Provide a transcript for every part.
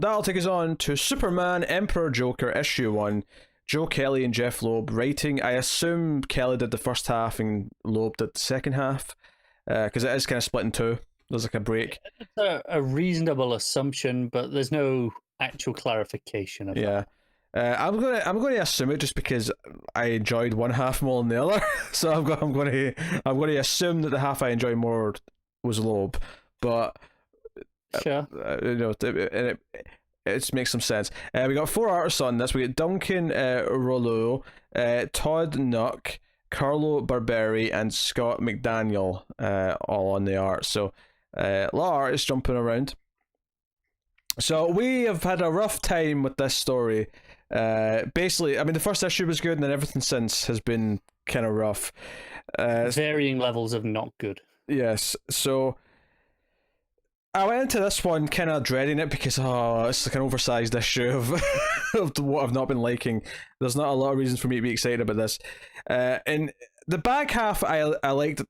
that'll take us on to Superman Emperor Joker issue 1. Joe Kelly and Jeff Loeb writing. I assume Kelly did the first half and Loeb did the second half, because it is kind of split in two. There's like a break. It's a reasonable assumption, but there's no actual clarification of that. I'm going to assume it just because I enjoyed one half more than the other. So I'm going to assume that the half I enjoyed more was Loeb, but sure, it makes some sense. We got 4 artists on this. We got Duncan Rollo, Todd Nuck, Carlo Barberi, and Scott McDaniel all on the art. So a lot of artists jumping around. So we have had a rough time with this story. Basically, I mean, the first issue was good, and then everything since has been kind of rough. Varying levels of not good. Yes, so I went into this one kind of dreading it because, it's like an oversized issue of what I've not been liking. There's not a lot of reasons for me to be excited about this. And the back half I liked a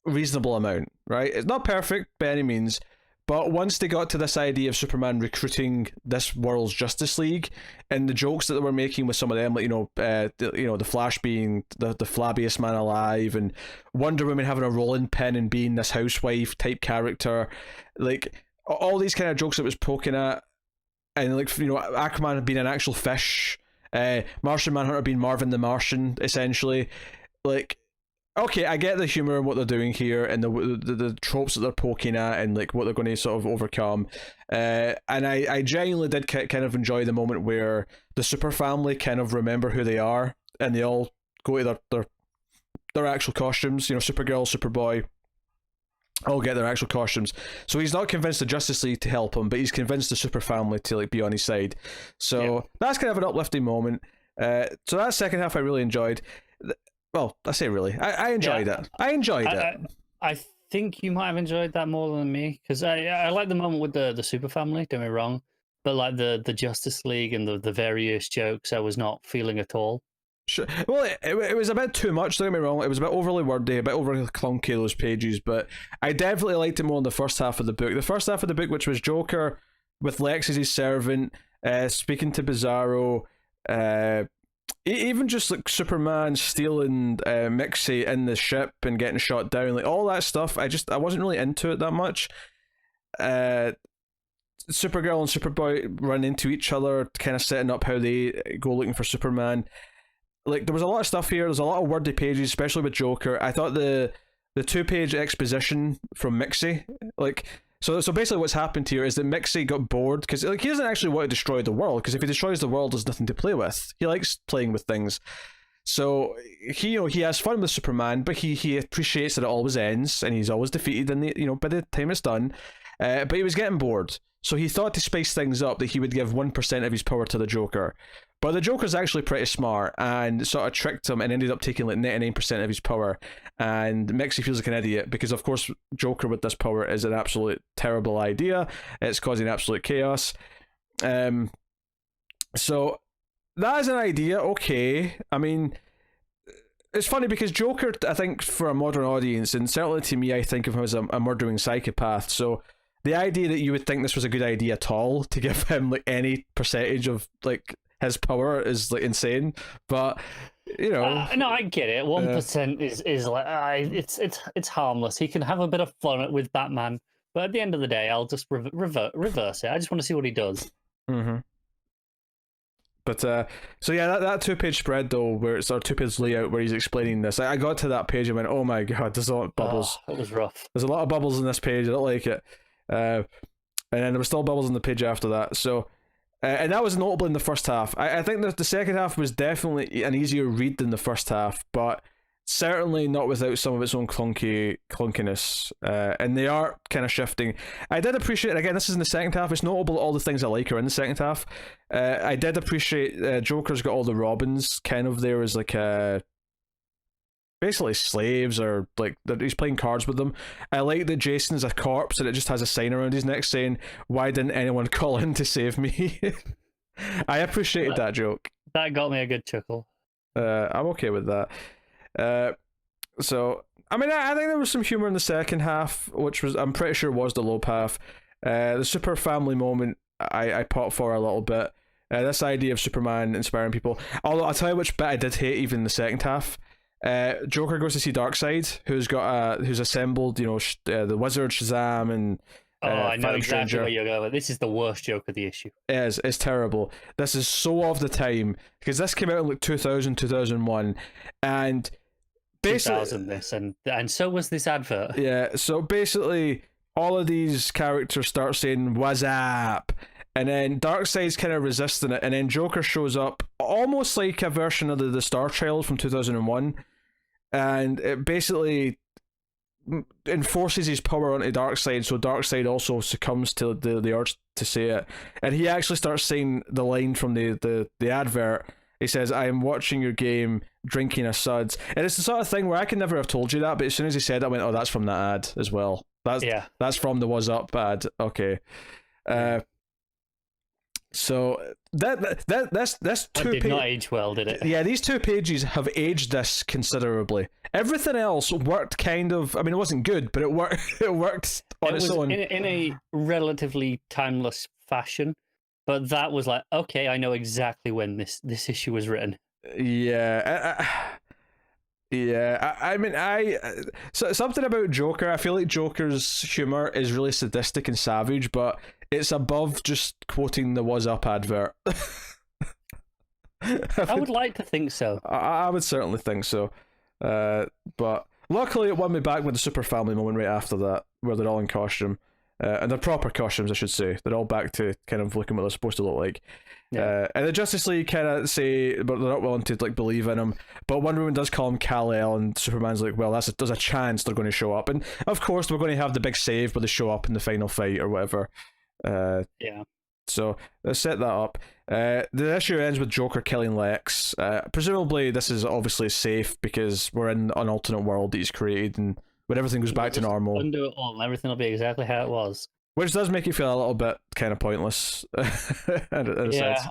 reasonable amount, right? It's not perfect by any means, but once they got to this idea of Superman recruiting this world's Justice League, and the jokes that they were making with some of them, like the Flash being the flabbiest man alive, and Wonder Woman having a rolling pin and being this housewife type character, like all these kind of jokes that was poking at, and Aquaman being an actual fish, Martian Manhunter being Marvin the Martian, essentially, like. Okay, I get the humor and what they're doing here, and the tropes that they're poking at, and like what they're going to sort of overcome. And I genuinely did kind of enjoy the moment where the super family kind of remember who they are, and they all go to their actual costumes. Supergirl, Superboy, all get their actual costumes. So he's not convinced the Justice League to help him, but he's convinced the super family to like be on his side. So that's kind of an uplifting moment. So that second half I really enjoyed. Well, I say really. I enjoyed it. I enjoyed it. I think you might have enjoyed that more than me, because I like the moment with the super family, don't get me wrong, but like the Justice League and the various jokes I was not feeling at all. Sure. Well, it was a bit too much, don't get me wrong. It was a bit overly wordy, a bit overly clunky, those pages, but I definitely liked it more in the first half of the book. The first half of the book, which was Joker with Lex as his servant, speaking to Bizarro, even just like Superman stealing Mixie in the ship and getting shot down, like all that stuff, I wasn't really into it that much. Supergirl and Superboy run into each other, kind of setting up how they go looking for Superman. Like there was a lot of stuff here. There's a lot of wordy pages, especially with Joker. I thought the 2-page exposition from Mixie, like. So basically what's happened here is that Mixie got bored, because like, he doesn't actually want to destroy the world, because if he destroys the world, there's nothing to play with. He likes playing with things. So he has fun with Superman, but he appreciates that it always ends, and he's always defeated in the, by the time it's done. But he was getting bored. So he thought to spice things up that he would give 1% of his power to the Joker. But the Joker's actually pretty smart and sort of tricked him and ended up taking like 99% of his power. And Mixie feels like an idiot because, of course, Joker with this power is an absolute terrible idea. It's causing absolute chaos. So that is an idea, okay. I mean, it's funny because Joker, I think, for a modern audience, and certainly to me, I think of him as a murdering psychopath. So the idea that you would think this was a good idea at all to give him like any percentage of like his power is like insane, but no, I get it. 1% is like it's harmless. He can have a bit of fun with Batman, but at the end of the day, I'll just reverse it. I just want to see what he does. Mm-hmm. But so yeah, that 2-page spread though, where it's our 2-page layout where he's explaining this, I got to that page and went, oh my god, there's a lot of bubbles. It was rough. There's a lot of bubbles in this page. I don't like it. And then there were still bubbles in the page after that. So. And that was notable in the first half. I think that the second half was definitely an easier read than the first half, but certainly not without some of its own clunkiness. And they are kind of shifting. I did appreciate, again, this is in the second half, it's notable all the things I like are in the second half. I did appreciate Joker's got all the Robins kind of there as like basically slaves, or like he's playing cards with them. I like that Jason's a corpse and it just has a sign around his neck saying, why didn't anyone call in to save me? I appreciated that joke. That got me a good chuckle. I'm okay with that. So I mean, I think there was some humor in the second half, which was, I'm pretty sure, was the low half. The super family moment I pop for a little bit. This idea of Superman inspiring people. Although I'll tell you which bit I did hate even in the second half. Joker goes to see Darkseid, who's assembled, the Wizard, Shazam, and I know Phantom exactly Stranger. where you're going. This is the worst joke of the issue. It's terrible. This is so of the time because this came out in like 2000, 2001, and basically 2000 this, and so was this advert. Yeah, so basically all of these characters start saying "What's up?" and then Darkseid's kind of resisting it, and then Joker shows up, almost like a version of the Star Child from 2001, and it basically enforces his power onto Darkseid, so Darkseid also succumbs to the urge to say it, and he actually starts saying the line from the advert. He says, "I am watching your game, drinking a suds," and it's the sort of thing where I could never have told you that, but as soon as he said it, I went, "Oh, that's from that ad as well. That's from the Was Up ad." Okay, so that's two. That did not age well, did it? Yeah, these 2 pages have aged this considerably. Everything else worked kind of. I mean, it wasn't good, but it worked. It worked on its own in a relatively timeless fashion. But that was like, okay, I know exactly when this issue was written. Yeah, I mean, so something about Joker. I feel like Joker's humor is really sadistic and savage, but it's above just quoting the Was Up advert. I would like to think so. I would certainly think so. But luckily, it won me back with the Super Family moment right after that, where they're all in costume. And they're proper costumes, I should say. They're all back to kind of looking what they're supposed to look like. Yeah. And the Justice League kind of say, but they're not willing to like believe in him. But Wonder Woman does call him Kal-El, and Superman's like, well, there's a chance they're going to show up. And of course, we're going to have the big save where they show up in the final fight or whatever. Yeah. So let's set that up. The issue ends with Joker killing Lex. Presumably, this is obviously safe because we're in an alternate world that he's created, and when everything goes back to normal, undo it all, and everything will be exactly how it was. Which does make you feel a little bit kind of pointless.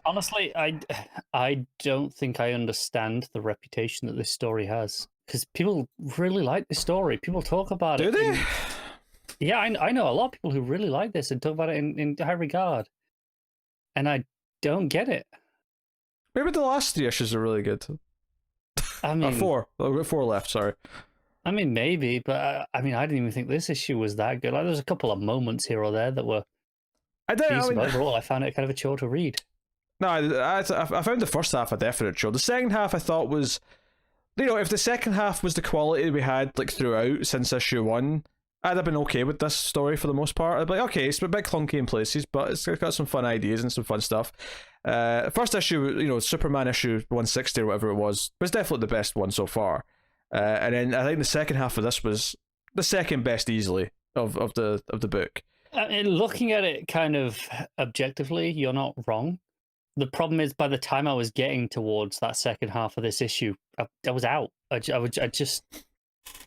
Honestly, I don't think I understand the reputation that this story has, because people really like this story. People talk about it. Do they? Yeah, I know a lot of people who really like this and talk about it in high regard, and I don't get it. Maybe the last 3 issues are really good. I mean, 4. I've got 4 left. Sorry. I mean, maybe, but I mean, I didn't even think this issue was that good. Like, there's a couple of moments here or there that were decent. Overall, I found it kind of a chore to read. No, I found the first half a definite chore. The second half I thought was, if the second half was the quality we had like throughout since issue 1, I'd have been okay with this story for the most part. I'd be like, okay, it's a bit clunky in places, but it's got some fun ideas and some fun stuff. First issue, Superman issue 160 or whatever it was definitely the best one so far. And then I think the second half of this was the second best easily of the book. Looking at it kind of objectively, you're not wrong. The problem is, by the time I was getting towards that second half of this issue, I was out. I just,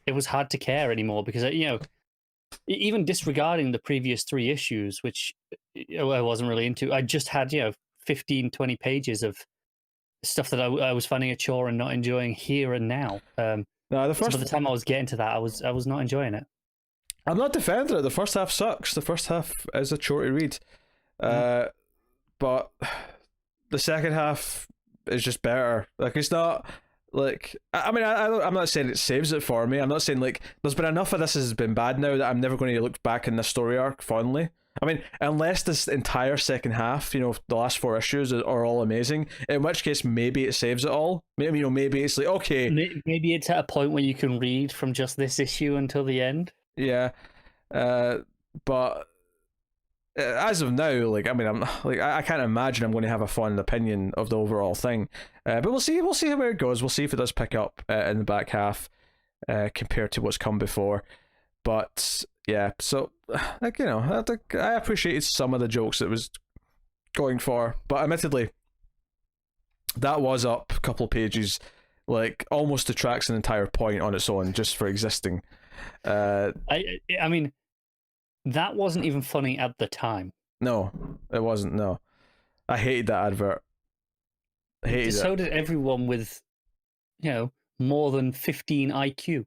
it was hard to care anymore because, even disregarding the previous 3 issues, which I wasn't really into, I just had, 15, 20 pages of stuff that I was finding a chore and not enjoying here and now. So by the time I was getting to that, I was not enjoying it. I'm not defending it. The first half sucks. The first half is a chore to read. But the second half is just better. Like, it's not like, I mean, I'm not saying it saves it for me. I'm not saying like there's been enough of this has been bad now that I'm never going to look back in this story arc fondly. I mean, unless this entire second half, the last 4 issues are all amazing, in which case maybe it saves it all. Maybe, maybe it's like, okay. Maybe it's at a point where you can read from just this issue until the end. Yeah. But as of now, like, I mean, I can't imagine I'm going to have a fond opinion of the overall thing. But we'll see how it goes. We'll see if it does pick up in the back half compared to what's come before. But yeah, so like, I appreciated some of the jokes it was going for, but admittedly, that Was Up a couple of pages, like, almost detracts an entire point on its own just for existing. I mean, that wasn't even funny at the time. No, it wasn't. No, I hated that advert. So did everyone with, more than 15 IQ.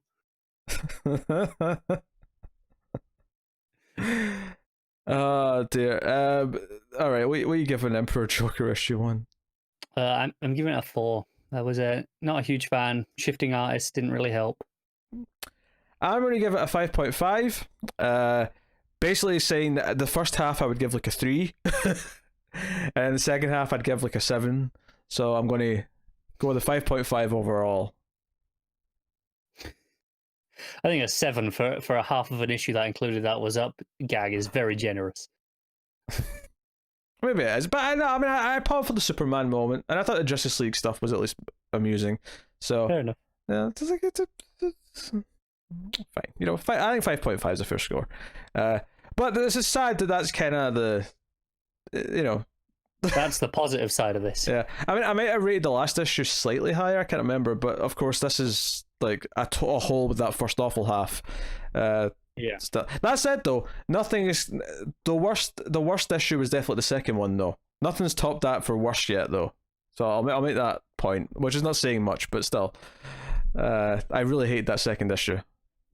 Oh dear. All right, what are you giving Emperor Joker issue 1? I'm giving it a 4. I was not a huge fan. Shifting artists didn't really help. I'm going to give it a 5.5. Basically saying that the first half I would give like a 3, and the second half I'd give like a 7. So I'm going to go with a 5.5 overall. I think a 7 for a half of an issue that included that was up gag is very generous. Maybe it is, but I applaud for the Superman moment, and I thought the Justice League stuff was at least amusing. So Fair enough. yeah, it's fine. You know, I think 5.5 is a fair score. But this is sad that that's kind of the, you know. That's the positive side of this. Yeah, I mean, I might have rated the last issue slightly higher. I can't remember, but of course, this is like a whole with that first awful half. Yeah. That said, though, nothing is the worst. The worst issue was definitely the second one, though. Nothing's topped that for worst yet, though. So I'll make that point, which is not saying much, but still, I really hate that second issue.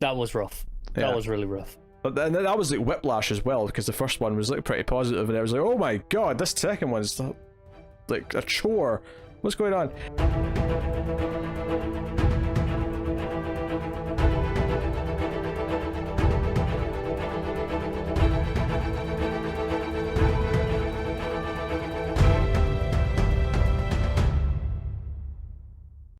That was rough. Yeah. That was really rough. But then that was like whiplash as well, because the first one was like pretty positive, and I was like, oh my god, this second one's like a chore. What's going on?